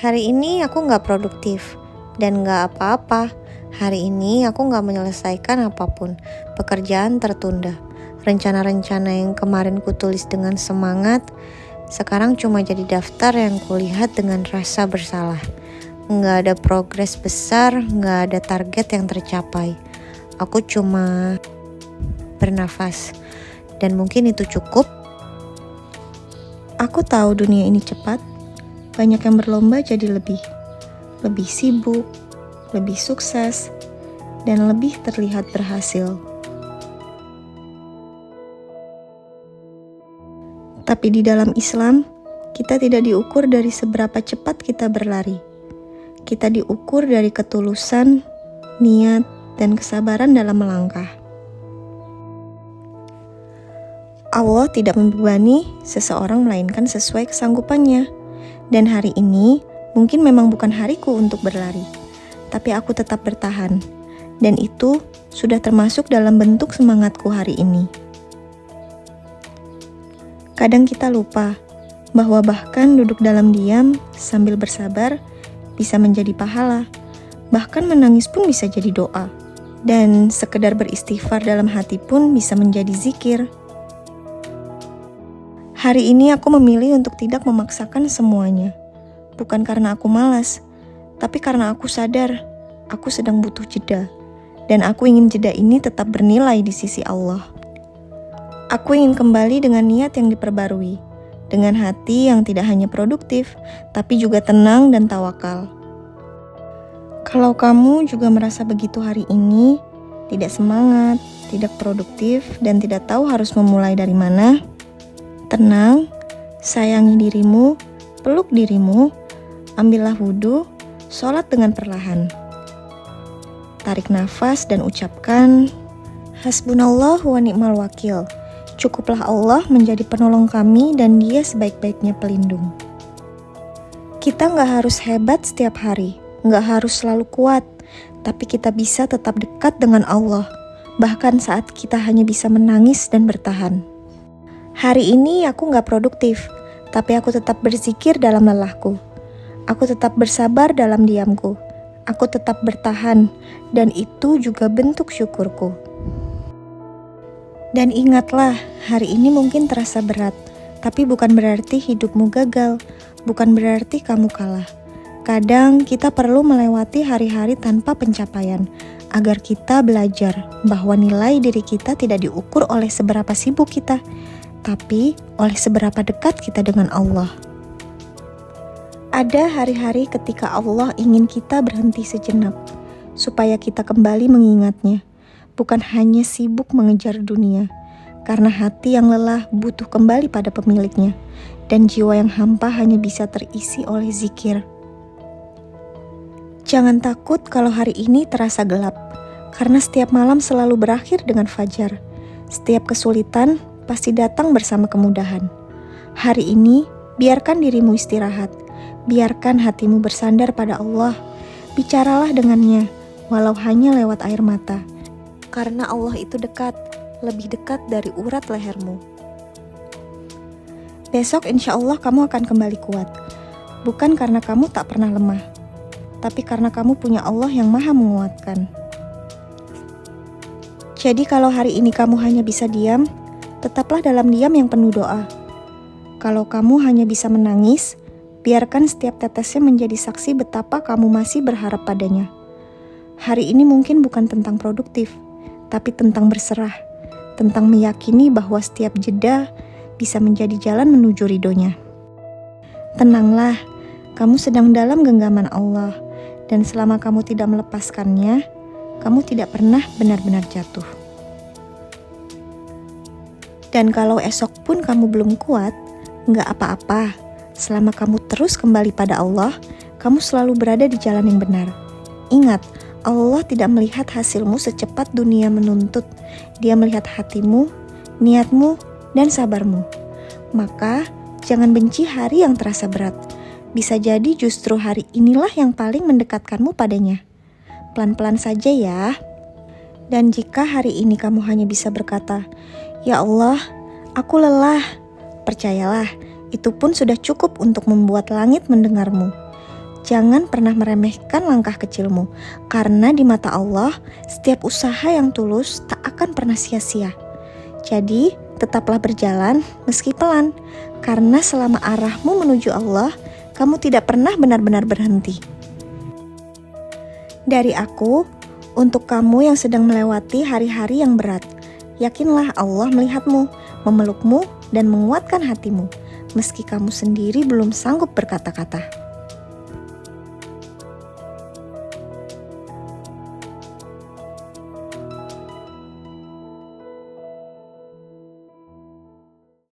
Hari ini aku gak produktif dan gak apa-apa. Hari ini aku gak menyelesaikan apapun. Pekerjaan tertunda. Rencana-rencana yang kemarin kutulis dengan semangat, sekarang cuma jadi daftar yang kulihat dengan rasa bersalah. Gak ada progres besar, gak ada target yang tercapai. Aku cuma bernafas. Dan mungkin itu cukup. Aku tahu dunia ini cepat. Banyak yang berlomba jadi lebih sibuk, lebih sukses, dan lebih terlihat berhasil. Tapi di dalam Islam, kita tidak diukur dari seberapa cepat kita berlari. Kita diukur dari ketulusan, niat, dan kesabaran dalam melangkah. Allah tidak membebani seseorang melainkan sesuai kesanggupannya. Dan hari ini mungkin memang bukan hariku untuk berlari, tapi aku tetap bertahan. Dan itu sudah termasuk dalam bentuk semangatku hari ini. Kadang kita lupa bahwa bahkan duduk dalam diam sambil bersabar bisa menjadi pahala. Bahkan menangis pun bisa jadi doa. Dan sekedar beristighfar dalam hati pun bisa menjadi zikir. Hari ini aku memilih untuk tidak memaksakan semuanya. Bukan karena aku malas, tapi karena aku sadar aku sedang butuh jeda. Dan aku ingin jeda ini tetap bernilai di sisi Allah. Aku ingin kembali dengan niat yang diperbarui, dengan hati yang tidak hanya produktif, tapi juga tenang dan tawakal. Kalau kamu juga merasa begitu hari ini, tidak semangat, tidak produktif, dan tidak tahu harus memulai dari mana, tenang, sayangi dirimu, peluk dirimu, ambillah wudhu, sholat dengan perlahan. Tarik nafas dan ucapkan, Hasbunallah wa ni'mal wakil. Cukuplah Allah menjadi penolong kami dan Dia sebaik-baiknya pelindung. Kita gak harus hebat setiap hari, gak harus selalu kuat, tapi kita bisa tetap dekat dengan Allah, bahkan saat kita hanya bisa menangis dan bertahan. Hari ini aku gak produktif, tapi aku tetap berzikir dalam lelahku. Aku tetap bersabar dalam diamku. Aku tetap bertahan, dan itu juga bentuk syukurku. Dan ingatlah, hari ini mungkin terasa berat, tapi bukan berarti hidupmu gagal, bukan berarti kamu kalah. Kadang kita perlu melewati hari-hari tanpa pencapaian, agar kita belajar bahwa nilai diri kita tidak diukur oleh seberapa sibuk kita, tapi oleh seberapa dekat kita dengan Allah. Ada hari-hari ketika Allah ingin kita berhenti sejenak, supaya kita kembali mengingatnya, bukan hanya sibuk mengejar dunia, karena hati yang lelah butuh kembali pada pemiliknya, dan jiwa yang hampa hanya bisa terisi oleh zikir. Jangan takut kalau hari ini terasa gelap, karena setiap malam selalu berakhir dengan fajar. Setiap kesulitan pasti datang bersama kemudahan. Hari ini, biarkan dirimu istirahat. Biarkan hatimu bersandar pada Allah. Bicaralah dengannya, walau hanya lewat air mata. Karena Allah itu dekat, lebih dekat dari urat lehermu. Besok insya Allah kamu akan kembali kuat. Bukan karena kamu tak pernah lemah, tapi karena kamu punya Allah yang maha menguatkan. Jadi kalau hari ini kamu hanya bisa diam, tetaplah dalam diam yang penuh doa. Kalau kamu hanya bisa menangis, biarkan setiap tetesnya menjadi saksi betapa kamu masih berharap padanya. Hari ini mungkin bukan tentang produktif, tapi tentang berserah, tentang meyakini bahwa setiap jeda bisa menjadi jalan menuju ridhonya. Tenanglah, kamu sedang dalam genggaman Allah, dan selama kamu tidak melepaskannya, kamu tidak pernah benar-benar jatuh. Dan kalau esok pun kamu belum kuat, nggak apa-apa. Selama kamu terus kembali pada Allah, kamu selalu berada di jalan yang benar. Ingat, Allah tidak melihat hasilmu secepat dunia menuntut. Dia melihat hatimu, niatmu, dan sabarmu. Maka, jangan benci hari yang terasa berat. Bisa jadi justru hari inilah yang paling mendekatkanmu padanya. Pelan-pelan saja ya. Dan jika hari ini kamu hanya bisa berkata, Ya Allah, aku lelah. Percayalah, itu pun sudah cukup untuk membuat langit mendengarmu. Jangan pernah meremehkan langkah kecilmu, karena di mata Allah, setiap usaha yang tulus tak akan pernah sia-sia. Jadi, tetaplah berjalan meski pelan, karena selama arahmu menuju Allah, kamu tidak pernah benar-benar berhenti. Dari aku, untuk kamu yang sedang melewati hari-hari yang berat, yakinlah Allah melihatmu, memelukmu, dan menguatkan hatimu, meski kamu sendiri belum sanggup berkata-kata.